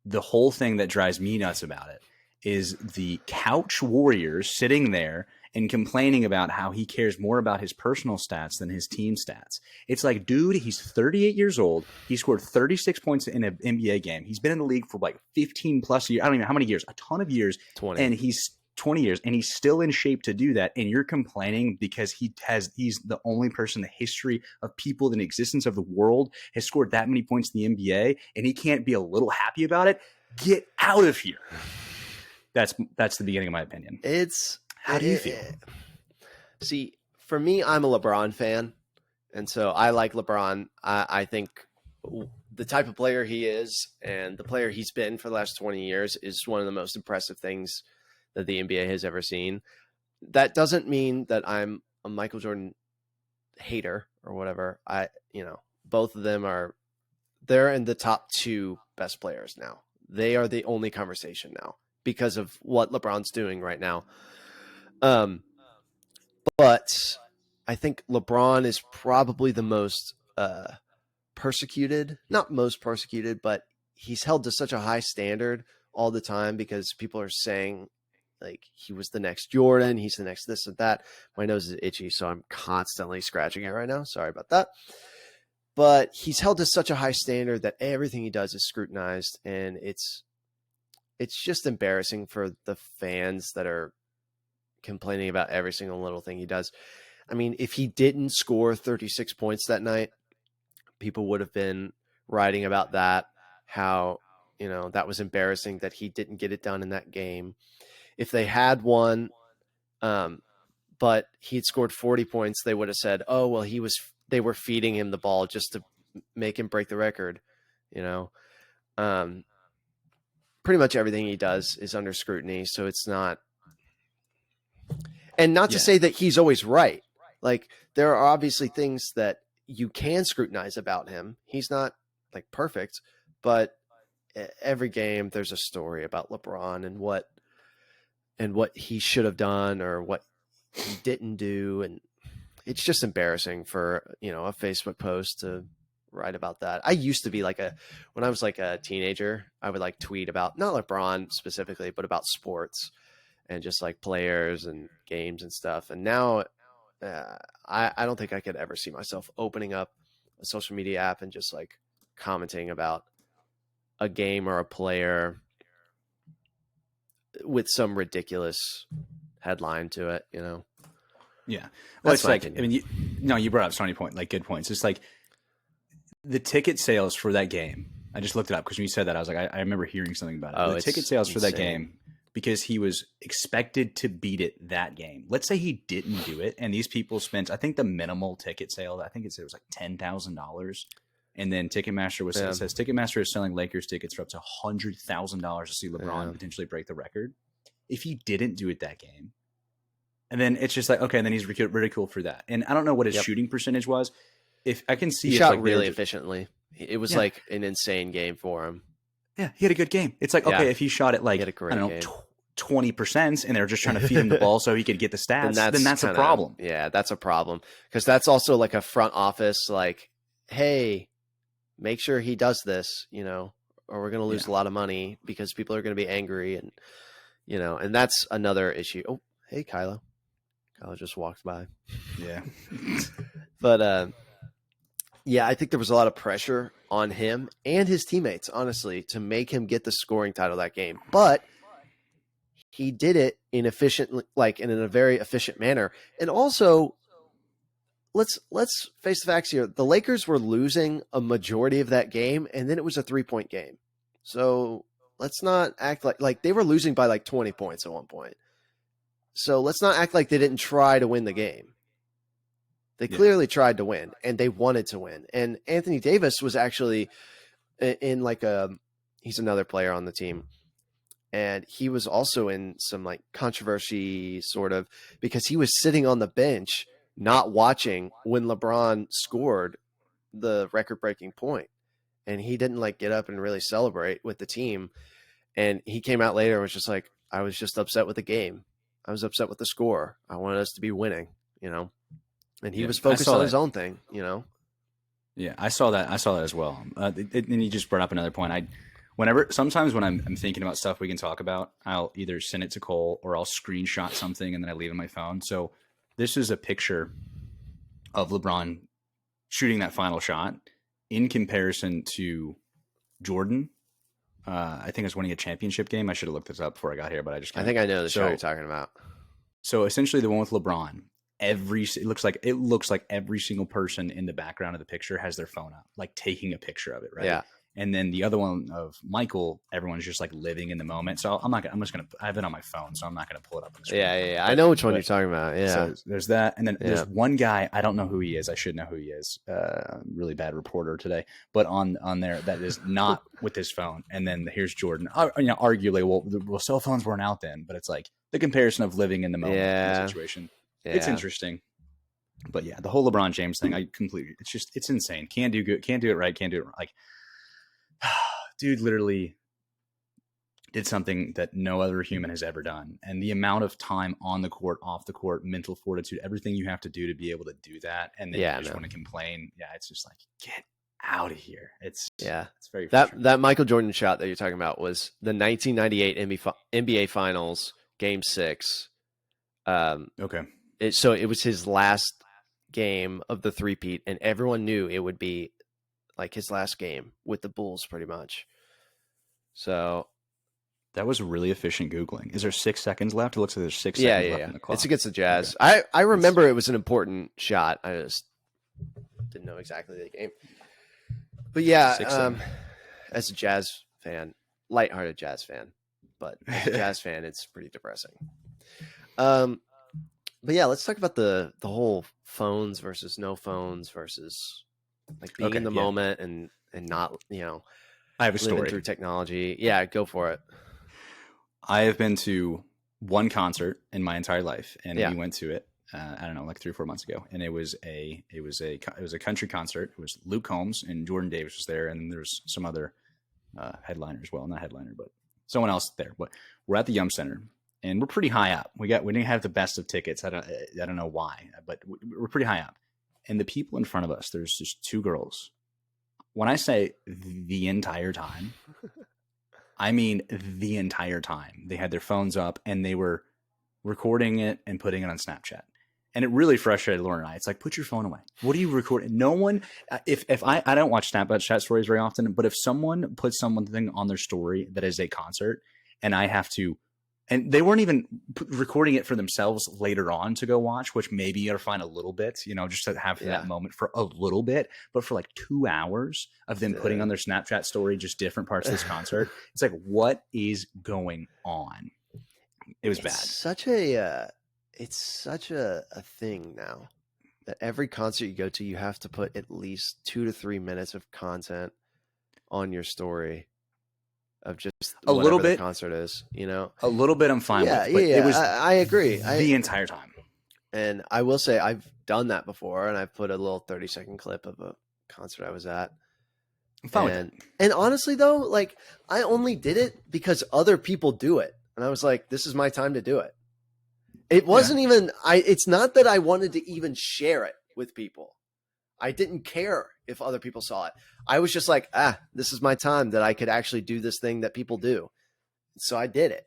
[SPEAKER 1] the whole thing that drives me nuts about it is the couch warriors sitting there and complaining about how he cares more about his personal stats than his team stats. It's like, dude, he's 38 years old. He scored 36 points in an NBA game. He's been in the league for like 15 plus years. I don't even know how many years, a ton of years.
[SPEAKER 2] 20.
[SPEAKER 1] And he's 20 years and he's still in shape to do that. And you're complaining because he's the only person in the history of people in the existence of the world has scored that many points in the NBA and he can't be a little happy about it. Get out of here. That's the beginning of my opinion. How do you feel?
[SPEAKER 2] See, for me, I'm a LeBron fan, and so I like LeBron. I think the type of player he is and the player he's been for the last 20 years is one of the most impressive things that the NBA has ever seen. That doesn't mean that I'm a Michael Jordan hater or whatever. Both of them they're in the top 2 best players now. They are the only conversation now because of what LeBron's doing right now. But I think LeBron is probably the most persecuted, not most persecuted, but he's held to such a high standard all the time because people are saying like he was the next Jordan, he's the next this and that. My nose is itchy, so I'm constantly scratching it right now. Sorry about that. But he's held to such a high standard that everything he does is scrutinized, and it's just embarrassing for the fans that are complaining about every single little thing he does. I mean, if he didn't score 36 points that night, people would have been writing about that, how, that was embarrassing that he didn't get it done in that game. If they had won, but he'd scored 40 points, they would have said, oh, well, they were feeding him the ball just to make him break the record. Pretty much everything he does is under scrutiny. So it's not, and not to say that he's always right. Like, there are obviously things that you can scrutinize about him. He's not like perfect, but every game there's a story about LeBron and what he should have done or what he didn't do. And it's just embarrassing for, a Facebook post to write about that. I used to be when I was like a teenager, I would like tweet about not LeBron specifically, but about sports and just like players and games and stuff. And now I don't think I could ever see myself opening up a social media app and just like commenting about a game or a player with some ridiculous headline to it,
[SPEAKER 1] Yeah. Well,
[SPEAKER 2] that's
[SPEAKER 1] it's like, opinion. You brought up so many points, like good points. It's like the ticket sales for that game. I just looked it up because when you said that, I was like, I remember hearing something about it. The ticket sales for that game, because he was expected to beat it that game. Let's say he didn't do it, and these people spent, I think the minimal ticket sale, I think it was like $10,000. And then Ticketmaster it says Ticketmaster is selling Lakers tickets for up to $100,000 to see LeBron potentially break the record. If he didn't do it that game, and then it's just like, okay, and then he's ridiculed for that. And I don't know what his shooting percentage was. If I can see,
[SPEAKER 2] he shot really efficiently. It was like an insane game for him.
[SPEAKER 1] Yeah, he had a good game. It's like, okay, if he shot it like, I don't know, 20% and they're just trying to feed him the ball so he could get the stats, then that's a problem.
[SPEAKER 2] Yeah, that's a problem. Because that's also like a front office, like, hey, make sure he does this, or we're going to lose a lot of money because people are going to be angry. And, and that's another issue. Oh, hey, Kylo. Kylo just walked by.
[SPEAKER 1] Yeah.
[SPEAKER 2] But, I think there was a lot of pressure on him and his teammates, honestly, to make him get the scoring title that game. But he did it in a very efficient manner. And also, let's face the facts here. The Lakers were losing a majority of that game, and then it was a 3-point game. So let's not act like they were losing by like 20 points at one point. So let's not act like they didn't try to win the game. They clearly tried to win, and they wanted to win. And Anthony Davis was actually in he's another player on the team. And he was also in some like controversy sort of because he was sitting on the bench not watching when LeBron scored the record-breaking point. And he didn't like get up and really celebrate with the team. And he came out later and was just like, I was just upset with the game. I was upset with the score. I wanted us to be winning, And he was focused on his own thing,
[SPEAKER 1] Yeah, I saw that as well. And you just brought up another point. Sometimes when I'm thinking about stuff we can talk about, I'll either send it to Cole or I'll screenshot something and then I leave it on my phone. So this is a picture of LeBron shooting that final shot in comparison to Jordan. I think it was winning a championship game. I should have looked this up before I got here, but I think
[SPEAKER 2] I know the shot you're talking about.
[SPEAKER 1] So essentially the one with LeBron, it looks like every single person in the background of the picture has their phone up, like taking a picture of it, right?
[SPEAKER 2] Yeah.
[SPEAKER 1] And then the other one of Michael, everyone's just like living in the moment. So I have it on my phone, so I'm not going to pull it up on the screen.
[SPEAKER 2] Yeah. I know which one you're talking about. Yeah.
[SPEAKER 1] So there's that. And then there's one guy, I don't know who he is. I should know who he is. Really bad reporter today, but on there that is not with his phone. And then here's Jordan, arguably, well, cell phones weren't out then, but it's like the comparison of living in the moment in the situation. Yeah. It's interesting. But yeah, the whole LeBron James thing, it's insane. Can't do good. Can't do it right. Can't do it like, dude literally did something that no other human has ever done. And the amount of time on the court, off the court, mental fortitude, everything you have to do to be able to do that. And then you just want to complain. Yeah. It's just like, get out of here. It's very
[SPEAKER 2] that Michael Jordan shot that you're talking about was the 1998 NBA Finals Game 6.
[SPEAKER 1] Okay.
[SPEAKER 2] So it was his last game of the three-peat, and everyone knew it would be like his last game with the Bulls pretty much. So
[SPEAKER 1] that was really efficient Googling. Is there 6 seconds left? It looks like there's 6 seconds left in the clock.
[SPEAKER 2] It's against the Jazz. Okay. I remember it was an important shot. I just didn't know exactly the game. But yeah, as a Jazz fan, lighthearted Jazz fan, but as a Jazz fan, it's pretty depressing. But yeah, let's talk about the whole phones versus no phones versus like being in the moment and not,
[SPEAKER 1] I have a story
[SPEAKER 2] through technology. Yeah, go for it.
[SPEAKER 1] I have been to one concert in my entire life, and we went to it. I don't know, like 3 or 4 months ago, and it was a country concert. It was Luke Combs and Jordan Davis was there, and there was some other headliner as well, not headliner, but someone else there. But we're at the Yum Center, and we're pretty high up. We didn't have the best of tickets. I don't know why, but we're pretty high up. And the people in front of us, there's just 2 girls. When I say the entire time, I mean the entire time. They had their phones up and they were recording it and putting it on Snapchat. And it really frustrated Lauren and I. It's like, put your phone away. What are you recording? No one, if I don't watch Snapchat stories very often, but if someone puts something on their story that is a concert and I have to, and they weren't even recording it for themselves later on to go watch, which maybe you'll find a little bit, just to have that moment for a little bit, but for like 2 hours of them putting on their Snapchat story, just different parts of this concert. It's like, what is going on? It was bad.
[SPEAKER 2] It's such a thing now that every concert you go to, you have to put at least 2 to 3 minutes of content on your story of just
[SPEAKER 1] a little bit.
[SPEAKER 2] The concert is,
[SPEAKER 1] a little bit. I'm fine with.
[SPEAKER 2] But
[SPEAKER 1] it was.
[SPEAKER 2] I agree.
[SPEAKER 1] The entire time.
[SPEAKER 2] And I will say I've done that before, and I've put a little 30-second clip of a concert I was at.
[SPEAKER 1] I'm fine with it.
[SPEAKER 2] And honestly, though, like I only did it because other people do it, and I was like, "This is my time to do it." It wasn't even. It's not that I wanted to even share it with people. I didn't care if other people saw it. I was just like, this is my time that I could actually do this thing that people do. So I did it.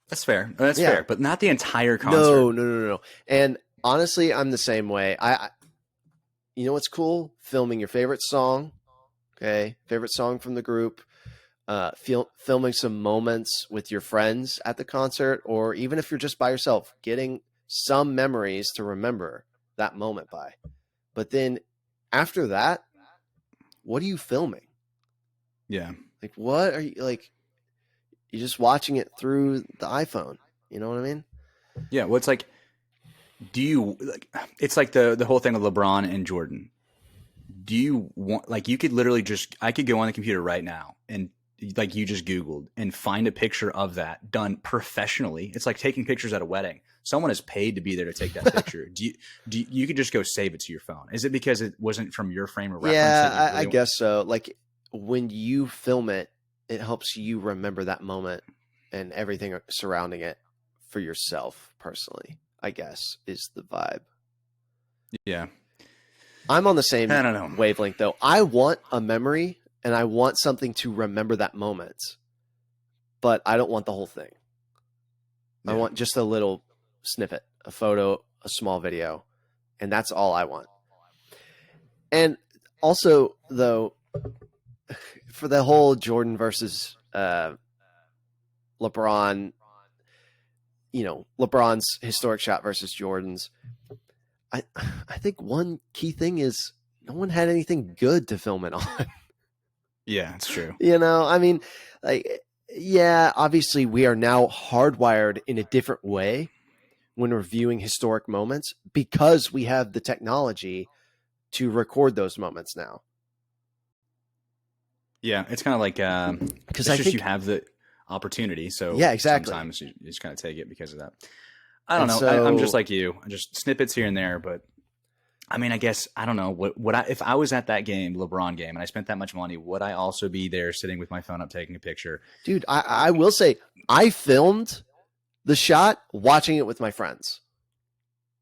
[SPEAKER 1] That's fair. That's fair, but not the entire concert.
[SPEAKER 2] No. And honestly, I'm the same way. You know what's cool? Filming your favorite song. Okay. Favorite song from the group. Filming some moments with your friends at the concert, or even if you're just by yourself, getting some memories to remember that moment by. But then after that, what are you filming?
[SPEAKER 1] Yeah.
[SPEAKER 2] Like, what are you like? You're just watching it through the iPhone. You know what I mean?
[SPEAKER 1] Yeah. Well, it's like, it's like the whole thing with LeBron and Jordan. Do you want, like, you could literally I could go on the computer right now and like you just Googled and find a picture of that done professionally. It's like taking pictures at a wedding. Someone is paid to be there to take that picture. You could just go save it to your phone. Is it because it wasn't from your frame of reference?
[SPEAKER 2] Yeah, I guess so. Like when you film it, it helps you remember that moment and everything surrounding it for yourself personally, I guess, is the vibe.
[SPEAKER 1] Yeah.
[SPEAKER 2] I'm on the same wavelength though. I want a memory and I want something to remember that moment, but I don't want the whole thing. Yeah. I want just a little snippet, a photo, a small video, and that's all I want. And also, though, for the whole Jordan versus LeBron, LeBron's historic shot versus Jordan's, I think one key thing is no one had anything good to film it on.
[SPEAKER 1] Yeah, it's true.
[SPEAKER 2] You know, I mean, like, yeah, obviously we are now hardwired in a different way when we're viewing historic moments because we have the technology to record those moments now.
[SPEAKER 1] Yeah, it's kind of like
[SPEAKER 2] because
[SPEAKER 1] it's just you have the opportunity, so
[SPEAKER 2] yeah, exactly.
[SPEAKER 1] Sometimes you just kind of take it because of that. I don't know. So, I'm just like you, just snippets here and there, but I mean, I guess I don't know what if I was at that game, LeBron game, and I spent that much money, would I also be there sitting with my phone up taking a picture?
[SPEAKER 2] Dude, I will say I filmed the shot watching it with my friends.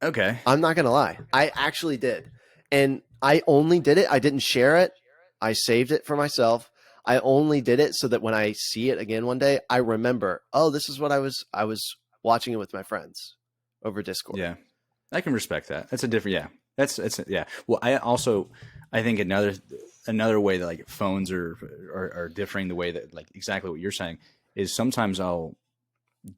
[SPEAKER 1] Okay.
[SPEAKER 2] I'm not going to lie. I actually did. And I only did it. I didn't share it. I saved it for myself. I only did it so that when I see it again one day, I remember, oh, this is what I was watching it with my friends over Discord.
[SPEAKER 1] Yeah. I can respect that. That's a different, yeah. It's yeah. Well, I think another way that like phones are differing the way that like exactly what you're saying is sometimes I'll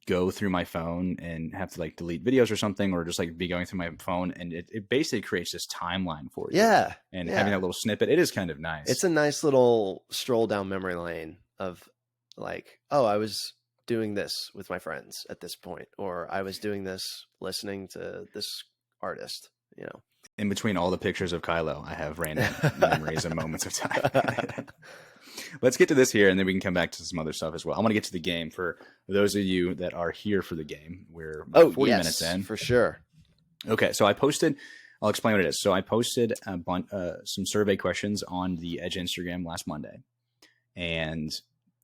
[SPEAKER 1] go through my phone and have to like delete videos or something, or just like be going through my phone, and it basically creates this timeline for you.
[SPEAKER 2] Yeah.
[SPEAKER 1] And having that little snippet, it is kind of nice.
[SPEAKER 2] It's a nice little stroll down memory lane of like, oh, I was doing this with my friends at this point, or I was doing this listening to this artist, you know.
[SPEAKER 1] In between all the pictures of Kylo, I have random memories and moments of time. Let's get to this here, and then we can come back to some other stuff as well. I want to get to the game for those of you that are here for the game. We're 40 minutes in.
[SPEAKER 2] For sure.
[SPEAKER 1] Okay, so I'll explain what it is. So I posted some survey questions on the Edge Instagram last Monday. And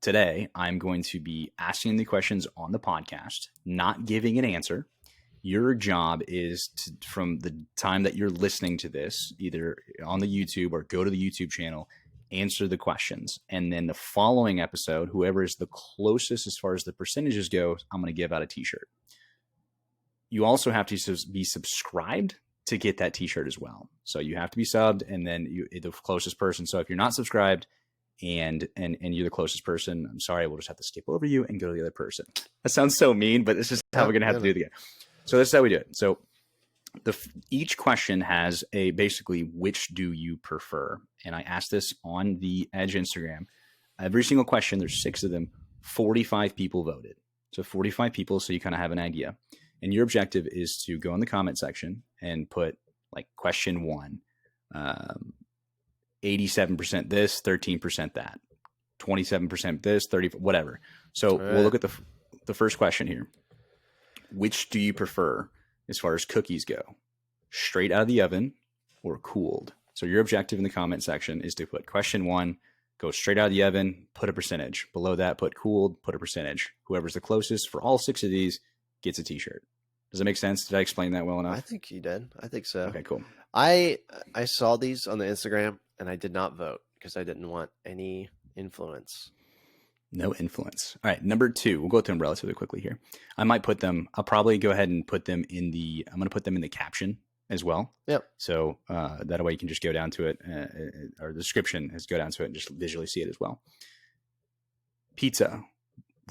[SPEAKER 1] today I'm going to be asking the questions on the podcast, not giving an answer. Your job is to, from the time that you're listening to this, either on the YouTube or go to the YouTube channel, answer the questions. And then the following episode, whoever is the closest as far as the percentages go, I'm going to give out a t-shirt. You also have to be subscribed to get that t-shirt as well. So you have to be subbed, and then the closest person. So if you're not subscribed and you're the closest person, I'm sorry, we'll just have to skip over you and go to the other person. That sounds so mean, but this is how we're going to have to do it again. So this is how we do it. So each question has a basically, which do you prefer? And I asked this on the Edge Instagram. Every single question, there's 6 of them, 45 people voted. So 45 people, so you kind of have an idea. And your objective is to go in the comment section and put like question 1, 87% this, 13% that, 27% this, 30, whatever. So we'll look at the first question here. Which do you prefer as far as cookies go? Straight out of the oven or cooled? So your objective in the comment section is to put question 1, go straight out of the oven, put a percentage. Below that, put cooled, put a percentage. Whoever's the closest for all 6 of these gets a t-shirt. Does that make sense? Did I explain that well enough?
[SPEAKER 2] I think you did. I think so.
[SPEAKER 1] Okay, cool.
[SPEAKER 2] I saw these on the Instagram and I did not vote because I didn't want any influence.
[SPEAKER 1] No influence. All right, number 2. We'll go through them relatively quickly here. I'll probably go ahead and put them I'm going to put them in the caption as well.
[SPEAKER 2] Yep.
[SPEAKER 1] So that way you can just go down to it, or the description is go down to it and just visually see it as well. Pizza,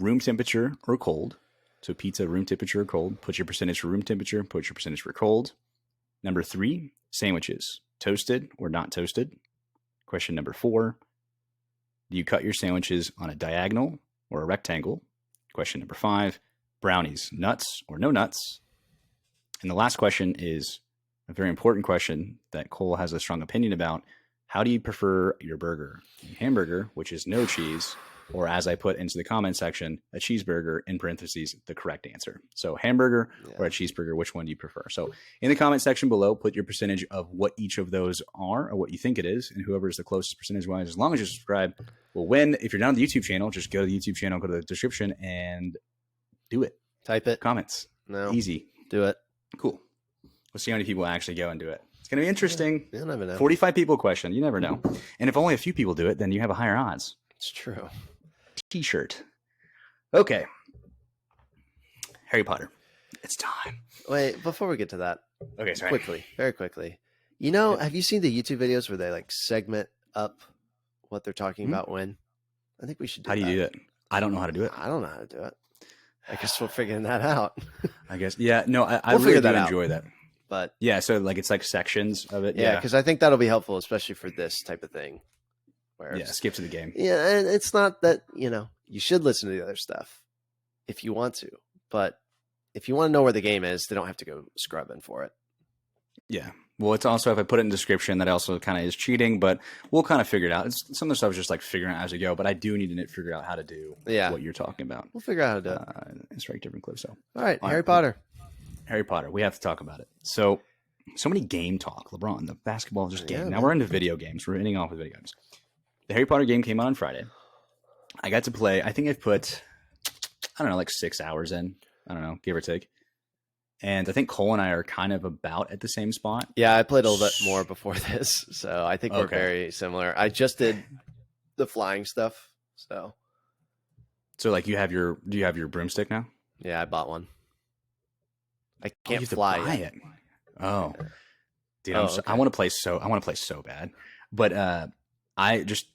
[SPEAKER 1] room temperature or cold? So pizza, room temperature or cold? Put your percentage for room temperature, put your percentage for cold. Number 3, sandwiches, toasted or not toasted? Question number 4. Do you cut your sandwiches on a diagonal or a rectangle? Question number 5, brownies, nuts or no nuts? And the last question is a very important question that Cole has a strong opinion about. How do you prefer your burger? A hamburger, which is no cheese, or as I put into the comment section, a cheeseburger, in parentheses, the correct answer. So hamburger or a cheeseburger, which one do you prefer? So in the comment section below, put your percentage of what each of those are or what you think it is, and whoever is the closest percentage-wise, as long as you subscribe, will win. If you're not on the YouTube channel, just go to the YouTube channel, go to the description, and do it.
[SPEAKER 2] Type it.
[SPEAKER 1] Comments.
[SPEAKER 2] No.
[SPEAKER 1] Easy.
[SPEAKER 2] Do it.
[SPEAKER 1] Cool. We'll see how many people actually go and do it. It's going to be interesting.
[SPEAKER 2] You never know.
[SPEAKER 1] 45 people question. You never know. And if only a few people do it, then you have a higher odds.
[SPEAKER 2] It's true.
[SPEAKER 1] T-shirt. Okay. Harry Potter. It's time.
[SPEAKER 2] Wait, before we get to that.
[SPEAKER 1] Okay, sorry.
[SPEAKER 2] Very quickly. You know, have you seen the YouTube videos where they like segment up what they're talking about when? I think we should do that.
[SPEAKER 1] How do you do it? I don't know how to do it.
[SPEAKER 2] I don't know how to do it. I guess we're figuring that out.
[SPEAKER 1] I guess. Yeah, no, I
[SPEAKER 2] We'll
[SPEAKER 1] really
[SPEAKER 2] figure
[SPEAKER 1] do
[SPEAKER 2] that out.
[SPEAKER 1] enjoy that.
[SPEAKER 2] But
[SPEAKER 1] yeah, so like it's like sections of it.
[SPEAKER 2] yeah, because I think that'll be helpful, especially for this type of thing. Where
[SPEAKER 1] skip to the game.
[SPEAKER 2] Yeah, and it's not that, you should listen to the other stuff if you want to, but if you want to know where the game is, they don't have to go scrubbing for it.
[SPEAKER 1] Yeah. Well, it's also, if I put it in the description, that also kind of is cheating, but we'll kind of figure it out. Some of the stuff is just like figuring out as we go, but I do need to figure out how to do what you're talking about.
[SPEAKER 2] We'll figure out how to do it.
[SPEAKER 1] It's very different clips. So,
[SPEAKER 2] all right, Harry Potter.
[SPEAKER 1] Harry Potter. We have to talk about it. So many game talk. LeBron, the basketball just game. Now we're into video games. We're ending off with video games. The Harry Potter game came out on Friday. I got to play. I think I've put, I don't know, like 6 hours in. I don't know, give or take. And I think Cole and I are kind of about at the same spot.
[SPEAKER 2] Yeah, I played a little bit more before this, so I think we're very similar. I just did the flying stuff, so.
[SPEAKER 1] So like do you have your broomstick now?
[SPEAKER 2] Yeah, I bought one. I can't fly
[SPEAKER 1] it. Oh, dude, I want to play so bad, but I just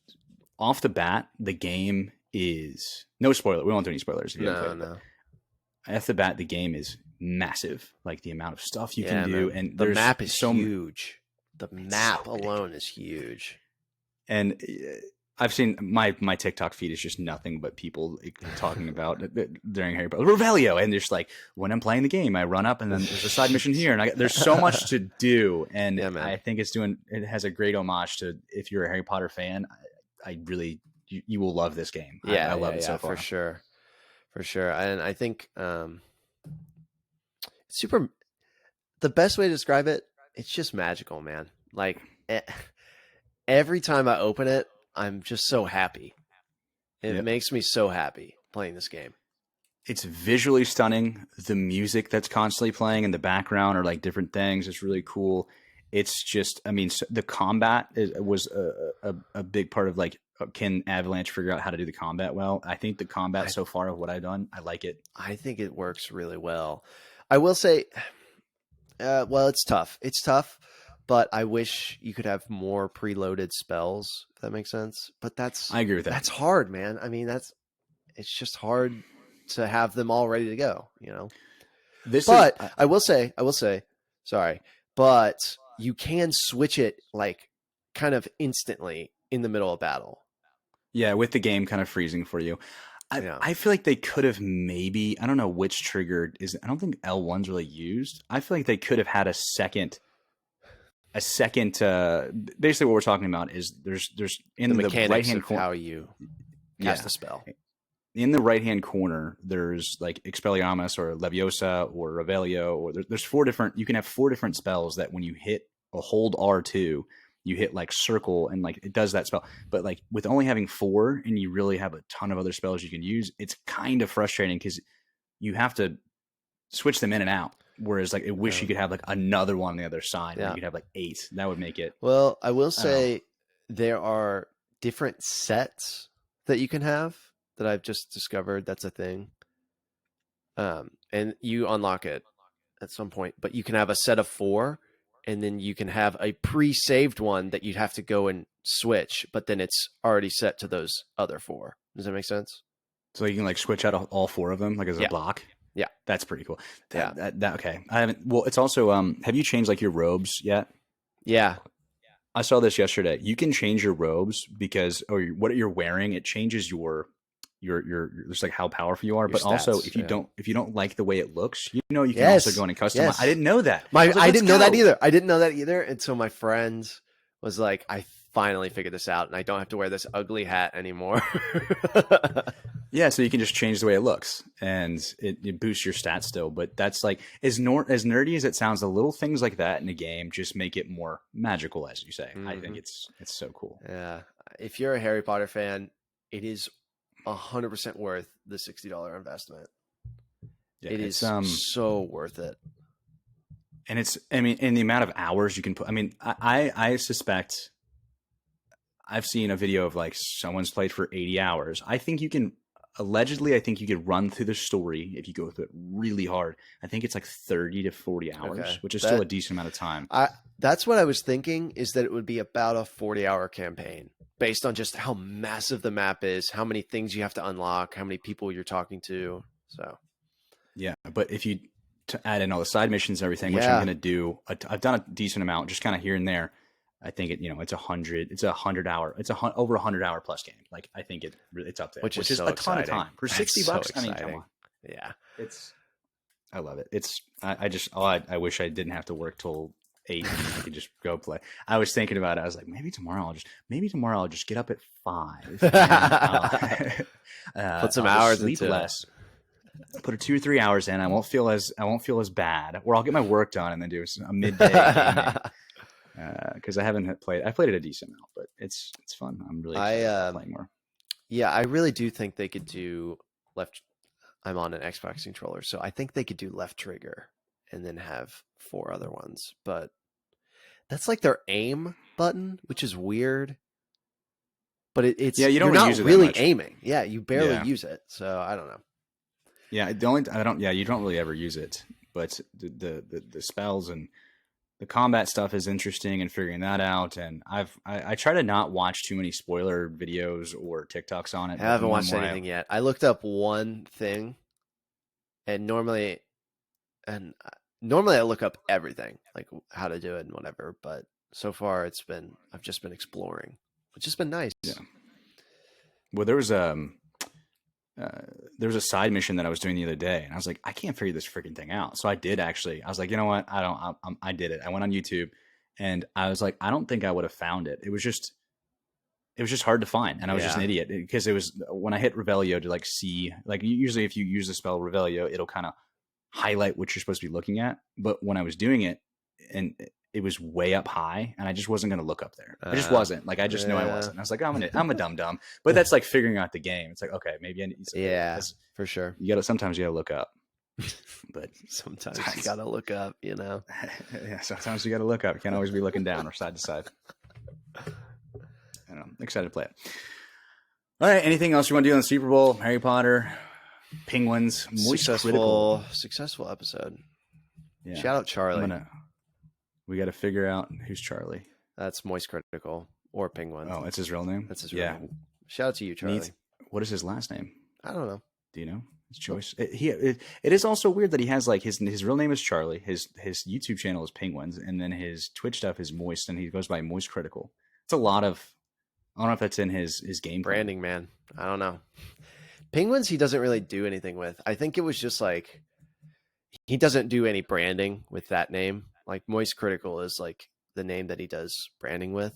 [SPEAKER 1] off the bat, the game is no spoiler. We won't do any spoilers.
[SPEAKER 2] No.
[SPEAKER 1] Off the bat, the game is massive. Like the amount of stuff you can do, and
[SPEAKER 2] the map is huge. The map alone is huge.
[SPEAKER 1] And I've seen my TikTok feed is just nothing but people talking about during Harry Potter Revelio, and just like when I'm playing the game, I run up and then there's a side mission here, and there's so much to do, and I think it has a great homage to, if you're a Harry Potter fan, I really you will love this game. I love it so far
[SPEAKER 2] for sure, and I think super. The best way to describe it, it's just magical, man. Like every time I open it, I'm just so happy. It makes me so happy playing this game.
[SPEAKER 1] It's visually stunning. The music that's constantly playing in the background are like different things. It's really cool. It's just, I mean, the combat was a big part of like, can Avalanche figure out how to do the combat well? I think the combat so far of what I've done, I like it. I
[SPEAKER 2] think it works really well. I will say, well, it's tough. It's tough. But I wish you could have more preloaded spells, if that makes sense. But
[SPEAKER 1] I agree with that.
[SPEAKER 2] That's hard, man. I mean, it's just hard to have them all ready to go, I will say, sorry, but you can switch it like kind of instantly in the middle of battle.
[SPEAKER 1] Yeah, with the game kind of freezing for you. I feel like they could have maybe, I don't know which trigger is, I don't think L1's really used. I feel like they could have had a second basically what we're talking about is there's in the right hand corner
[SPEAKER 2] how you cast the spell.
[SPEAKER 1] In the right hand corner, there's like Expelliarmus or Leviosa or Revelio, or there's you can have 4 different spells that when you hit a hold R2, you hit like circle and like it does that spell. But like with only having 4 and you really have a ton of other spells you can use, it's kind of frustrating because you have to switch them in and out. Whereas like I wish you could have like another one on the other side. Where you could have like 8. That would make it.
[SPEAKER 2] Well, I will say there are different sets that you can have that I've just discovered. That's a thing. And you unlock it at some point, but you can have a set of 4 and then you can have a pre-saved one that you'd have to go and switch, but then it's already set to those other 4. Does that make sense?
[SPEAKER 1] So you can like switch out all 4 of them like as a block?
[SPEAKER 2] Yeah.
[SPEAKER 1] That's pretty cool. Okay. I haven't, well, it's also, have you changed like your robes yet?
[SPEAKER 2] Yeah.
[SPEAKER 1] I saw this yesterday. You can change your robes because, or what you're wearing, it changes your just like how powerful you are. But stats, also if you don't like the way it looks, you can also go in and customize. Yes. I didn't know that.
[SPEAKER 2] I didn't know that either. I didn't know that either until my friend was like, I finally figured this out and I don't have to wear this ugly hat anymore.
[SPEAKER 1] Yeah, so you can just change the way it looks, and it boosts your stats still. But that's like as nerdy as it sounds. The little things like that in a game just make it more magical, as you say. Mm-hmm. I think it's so cool.
[SPEAKER 2] Yeah, if you're a Harry Potter fan, it is 100% worth the $60 investment. Yeah, it is so worth it.
[SPEAKER 1] And in the amount of hours you can put. I mean, I suspect I've seen a video of like someone's played for 80 hours. I think you can run through the story if you go through it really hard. I think it's like 30 to 40 hours, which is still a decent amount of time.
[SPEAKER 2] That's what I was thinking, is that it would be about a 40-hour campaign based on just how massive the map is, how many things you have to unlock, how many people you're talking to. So,
[SPEAKER 1] yeah, but if you add in all the side missions and everything, which I'm going to do, I've done a decent amount, just kind of here and there. I think it's over 100 hour plus game. Like I think it's up there,
[SPEAKER 2] which is
[SPEAKER 1] so
[SPEAKER 2] a
[SPEAKER 1] ton
[SPEAKER 2] exciting.
[SPEAKER 1] of time for $60.
[SPEAKER 2] So
[SPEAKER 1] I mean, come on.
[SPEAKER 2] Yeah,
[SPEAKER 1] I love it. I wish I didn't have to work till 8 and I could just go play. I was thinking about it. I was like, maybe tomorrow I'll just get up at 5.
[SPEAKER 2] Put some
[SPEAKER 1] I'll
[SPEAKER 2] hours
[SPEAKER 1] sleep
[SPEAKER 2] into
[SPEAKER 1] less. Put 2 or 3 hours in. I won't feel as bad, or I'll get my work done and then do a midday gaming. Because I haven't played. I played it a decent amount, but it's fun. I'm really excited about playing more.
[SPEAKER 2] Yeah, I really do think they could do left. I'm on an Xbox controller, so I think they could do left trigger and then have 4 other ones. But that's like their aim button, which is weird. But it's you're not really aiming. Yeah, you barely use it. So I don't know.
[SPEAKER 1] Yeah, you don't really ever use it. But the spells and the combat stuff is interesting and figuring that out. And I try to not watch too many spoiler videos or TikToks on it.
[SPEAKER 2] I haven't watched anything yet. I looked up one thing, and normally I look up everything, like how to do it and whatever. But so far I've just been exploring, which has been nice.
[SPEAKER 1] Yeah. Well, there was a side mission that I was doing the other day, and I was like, I can't figure this freaking thing out. So I did actually. I was like, you know what? I did it. I went on YouTube, and I was like, I don't think I would have found it. It was just hard to find, and I was just an idiot because it was when I hit Revelio to like see, like usually if you use the spell Revelio, it'll kind of highlight what you're supposed to be looking at. But when I was doing it, and it was way up high, and I just wasn't going to look up there. I just wasn't. Like I just knew I wasn't. I was like, I'm a dumb. But that's like figuring out the game. It's like, okay, maybe I need to.
[SPEAKER 2] Yeah, for sure.
[SPEAKER 1] Sometimes you gotta look up. But
[SPEAKER 2] sometimes you gotta look up.
[SPEAKER 1] Yeah, sometimes you gotta look up. You can't always be looking down or side to side. I know. I'm excited to play it. All right. Anything else you want to do on the Super Bowl? Harry Potter, Penguins,
[SPEAKER 2] successful episode.
[SPEAKER 1] Yeah.
[SPEAKER 2] Shout out Charlie.
[SPEAKER 1] We got to figure out who's Charlie.
[SPEAKER 2] That's Moist Critical or Penguin.
[SPEAKER 1] Oh, it's his real name?
[SPEAKER 2] That's his real name. Shout out to you, Charlie.
[SPEAKER 1] What is his last name?
[SPEAKER 2] I don't know.
[SPEAKER 1] Do you know? His choice. It is also weird that he has like his real name is Charlie. His YouTube channel is Penguins, and then his Twitch stuff is Moist, and he goes by Moist Critical. It's a lot of. I don't know if that's in his game
[SPEAKER 2] branding, man. I don't know. Penguins, he doesn't really do anything with. I think it was just like he doesn't do any branding with that name. Like Moist Critical is like the name that he does branding with,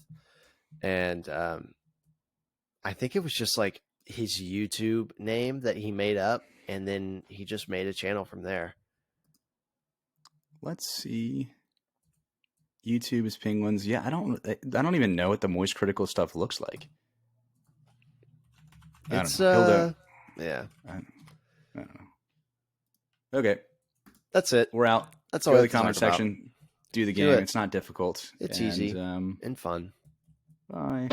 [SPEAKER 2] and I think it was just like his YouTube name that he made up, and then he just made a channel from there.
[SPEAKER 1] Let's see. YouTube is Penguins. Yeah, I don't even know what the Moist Critical stuff looks like.
[SPEAKER 2] It's yeah.
[SPEAKER 1] I don't know. Okay,
[SPEAKER 2] that's it.
[SPEAKER 1] We're out.
[SPEAKER 2] That's
[SPEAKER 1] all.
[SPEAKER 2] Go
[SPEAKER 1] to the comment section. Do the game. It's not difficult.
[SPEAKER 2] It's easy and fun.
[SPEAKER 1] Bye.